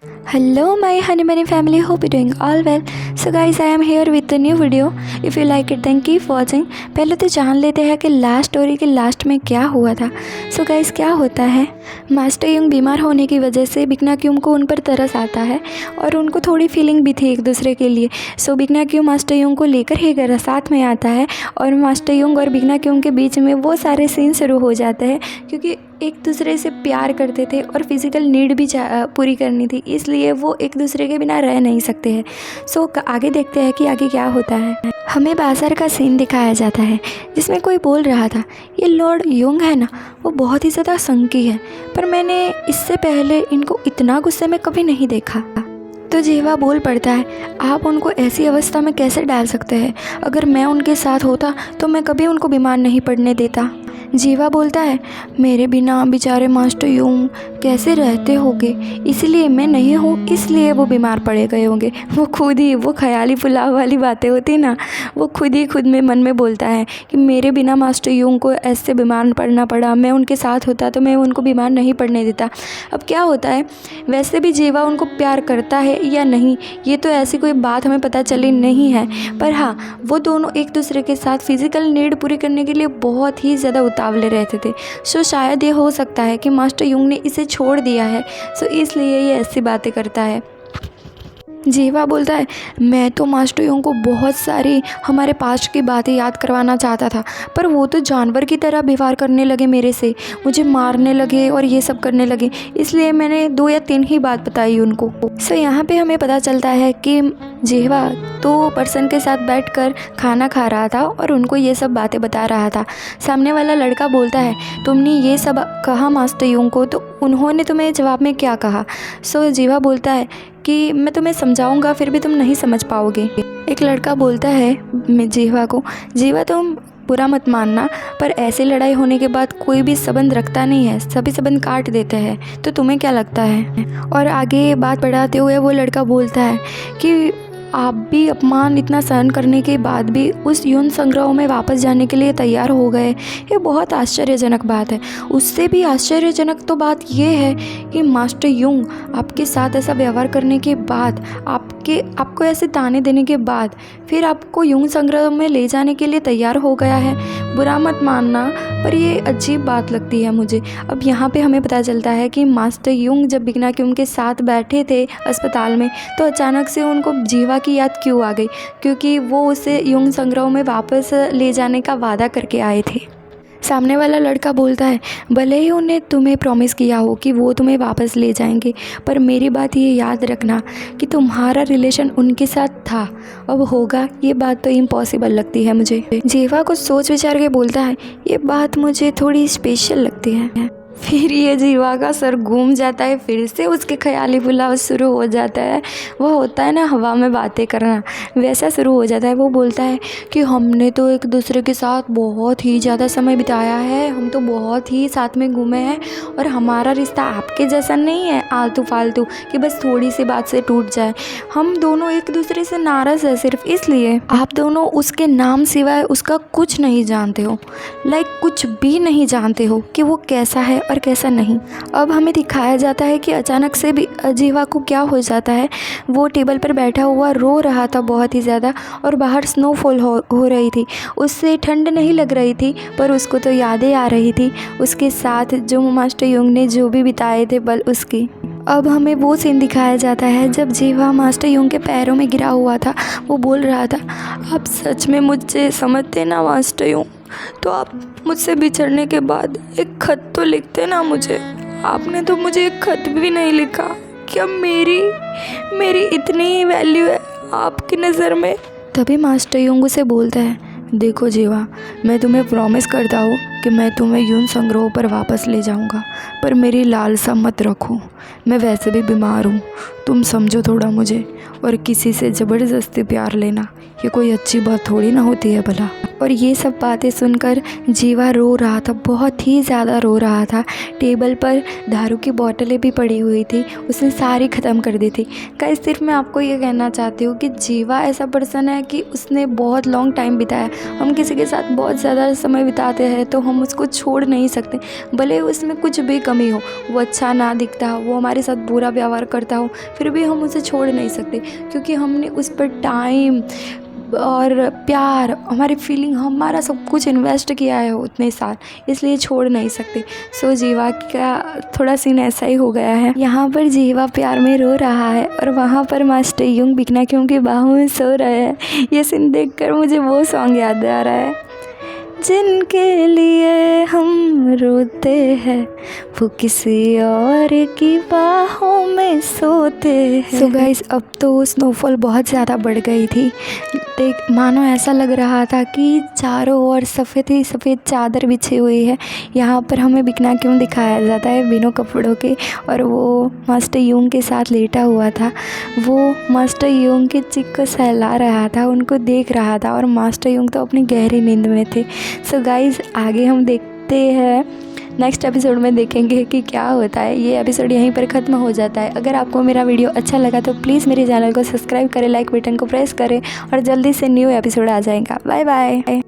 Hello my honey bunny family, hope you're doing all well. So guys, I am here with a new video. If you like it then keep watching. पहले तो जान लेते हैं कि last story के last में क्या हुआ था. So guys, क्या होता है, मास्टर युंग बीमार होने की वजह से बिकना क्यूम को उन पर तरस आता है और उनको थोड़ी फीलिंग भी थी एक दूसरे के लिए. सो बिकना क्यूम मास्टर युंग को लेकर ही घर साथ में आता है और मास्टर युंग और बिकना क्यूम के बीच में वो सारे सीन शुरू हो जाते हैं क्योंकि एक दूसरे से प्यार करते थे और फिज़िकल नीड भी पूरी करनी थी, इसलिए वो एक दूसरे के बिना रह नहीं सकते हैं. सो आगे देखते हैं कि आगे क्या होता है. हमें बाजार का सीन दिखाया जाता है जिसमें कोई बोल रहा था, ये लॉर्ड युंग है ना, वो बहुत ही ज़्यादा संकी है, पर मैंने इससे पहले इनको इतना गुस्से में कभी नहीं देखा. तो जीवा बोल पड़ता है, आप उनको ऐसी अवस्था में कैसे डाल सकते हैं, अगर मैं उनके साथ होता तो मैं कभी उनको बीमार नहीं पड़ने देता. जीवा बोलता है, मेरे बिना बेचारे मास्टर युंग कैसे रहते होंगे, इसलिए मैं नहीं हूँ इसलिए वो बीमार पड़े गए होंगे. वो खुद ही, वो ख्याली पुलाव वाली बातें होती ना, वो खुद ही खुद में मन में बोलता है कि मेरे बिना मास्टर युंग को ऐसे बीमार पड़ना पड़ा, मैं उनके साथ होता तो मैं उनको बीमार नहीं पड़ने देता. अब क्या होता है, वैसे भी जीवा उनको प्यार करता है या नहीं ये तो ऐसी कोई बात हमें पता चली नहीं है, पर हाँ वो दोनों एक दूसरे के साथ फिज़िकल नीड पूरी करने के लिए बहुत ही ज़्यादा उतावले रहते थे. सो शायद ये हो सकता है कि मास्टर युंग ने इसे छोड़ दिया है, सो इसलिए ये ऐसी बातें करता है. जीवा बोलता है, मैं तो मास्टर युंग को बहुत सारी हमारे पास्ट की बातें याद करवाना चाहता था, पर वो तो जानवर की तरह व्यवहार करने लगे मेरे से, मुझे मारने लगे और ये सब करने लगे, इसलिए मैंने 2 या 3 ही बात बताई उनको. सो यहाँ पे हमें पता चलता है कि जीवा तो पर्सन के साथ बैठकर खाना खा रहा था और उनको ये सब बातें बता रहा था. सामने वाला लड़का बोलता है, तुमने ये सब कहा मास्टर युंग को, तो उन्होंने तुम्हें जवाब में क्या कहा. सो जीवा बोलता है कि मैं तुम्हें समझाऊंगा फिर भी तुम नहीं समझ पाओगे. एक लड़का बोलता है जीवा को, जीवा तुम बुरा मत मानना, पर ऐसे लड़ाई होने के बाद कोई भी संबंध रखता नहीं है, सभी संबंध काट देते हैं, तो तुम्हें क्या लगता है. और आगे बात बढ़ाते हुए वो लड़का बोलता है कि आप भी अपमान इतना सहन करने के बाद भी उस यौन संग्रह में वापस जाने के लिए तैयार हो गए, ये बहुत आश्चर्यजनक बात है. उससे भी आश्चर्यजनक तो बात ये है कि मास्टर युंग आपके साथ ऐसा व्यवहार करने के बाद, आपको ऐसे ताने देने के बाद फिर आपको यौन संग्रह में ले जाने के लिए तैयार हो गया है. बुरा मत मानना, पर ये अजीब बात लगती है मुझे. अब यहाँ पे हमें पता चलता है कि मास्टर युंग जब बिकना क्यूम के साथ बैठे थे अस्पताल में, तो अचानक से उनको जीवा की याद क्यों आ गई, क्योंकि वो उसे यौन संग्रह में वापस ले जाने का वादा करके आए थे. सामने वाला लड़का बोलता है, भले ही उन्हें तुम्हें प्रॉमिस किया हो कि वो तुम्हें वापस ले जाएंगे, पर मेरी बात ये याद रखना कि तुम्हारा रिलेशन उनके साथ था, अब होगा ये बात तो इम्पॉसिबल लगती है मुझे. जीवा कुछ सोच विचार के बोलता है, ये बात मुझे थोड़ी स्पेशल लगती है. फिर ये जीवा का सर घूम जाता है, फिर से उसके ख्याली पुलाव शुरू हो जाता है. वो होता है ना हवा में बातें करना, वैसा शुरू हो जाता है. वो बोलता है कि हमने तो एक दूसरे के साथ बहुत ही ज़्यादा समय बिताया है, हम तो बहुत ही साथ में घूमे हैं, और हमारा रिश्ता आपके जैसा नहीं है आलतू फालतू कि बस थोड़ी सी बात से टूट जाए. हम दोनों एक दूसरे से नाराज़ है सिर्फ इसलिए. आप दोनों उसके नाम सिवाय उसका कुछ नहीं जानते हो, लाइक कुछ भी नहीं जानते हो कि वो कैसा है और कैसा नहीं. अब हमें दिखाया जाता है कि अचानक से भी जीवा को क्या हो जाता है, वो टेबल पर बैठा हुआ रो रहा था बहुत ही ज़्यादा, और बाहर स्नोफॉल हो रही थी. उससे ठंड नहीं लग रही थी, पर उसको तो यादें आ रही थी उसके साथ जो मास्टर युंग ने जो भी बिताए थे पल उसकी. अब हमें वो सीन दिखाया जाता है जब जीवा मास्टर युंग के पैरों में गिरा हुआ था. वो बोल रहा था, आप सच में मुझे समझते ना मास्टर युंग, तो आप मुझसे बिछड़ने के बाद एक खत तो लिखते ना मुझे. आपने तो मुझे एक खत भी नहीं लिखा. क्या मेरी इतनी ही वैल्यू है आपकी नज़र में. तभी मास्टर युंग उसे बोलता है, देखो जीवा, मैं तुम्हें प्रॉमिस करता हूँ कि मैं तुम्हें यौन संग्रह पर वापस ले जाऊँगा, पर मेरी लालसा मत रखो. मैं वैसे भी बीमार हूँ, तुम समझो थोड़ा मुझे, और किसी से ज़बरदस्ती प्यार लेना ये कोई अच्छी बात थोड़ी ना होती है भला. और ये सब बातें सुनकर जीवा रो रहा था, बहुत ही ज़्यादा रो रहा था। टेबल पर दारू की बोतलें भी पड़ी हुई थी, उसने सारी ख़त्म कर दी थी। गाइस सिर्फ मैं आपको ये कहना चाहती हूँ कि जीवा ऐसा पर्सन है कि उसने बहुत लॉन्ग टाइम बिताया। हम किसी के साथ बहुत ज़्यादा समय बिताते हैं तो हम उसको छोड़ नहीं सकते, भले उसमें कुछ भी कमी हो, वो अच्छा ना दिखता हो, वो हमारे साथ बुरा व्यवहार करता हो, फिर भी हम उसे छोड़ नहीं सकते, क्योंकि हमने उस पर टाइम और प्यार, हमारी फीलिंग, हमारा सब कुछ इन्वेस्ट किया है उतने साल, इसलिए छोड़ नहीं सकते। सो जीवा का थोड़ा सीन ऐसा ही हो गया है। यहाँ पर जीवा प्यार में रो रहा है और वहाँ पर मास्टर यूंग बिकना क्यों की बाहों में सो रहे हैं। ये सीन देखकर मुझे वो सॉन्ग याद आ रहा है, जिनके लिए हम रोते हैं वो किसी और की बाहों में सोते हैं। सो गाइस अब तो स्नोफॉल बहुत ज़्यादा बढ़ गई थी, देख मानो ऐसा लग रहा था कि चारों ओर सफ़ेद ही सफ़ेद चादर बिछी हुई है। यहाँ पर हमें बिकना क्यों दिखाया जाता है बिना कपड़ों के, और वो मास्टर यूंग के साथ लेटा हुआ था। वो मास्टर यूंग की चिक को सहला रहा था, उनको देख रहा था, और मास्टर यूंग तो अपनी गहरी नींद में थे। सो गाइस आगे हम देखते हैं, नेक्स्ट एपिसोड में देखेंगे कि क्या होता है। ये एपिसोड यहीं पर ख़त्म हो जाता है। अगर आपको मेरा वीडियो अच्छा लगा तो प्लीज़ मेरे चैनल को सब्सक्राइब करें, लाइक बटन को प्रेस करें, और जल्दी से न्यू एपिसोड आ जाएगा। Bye bye.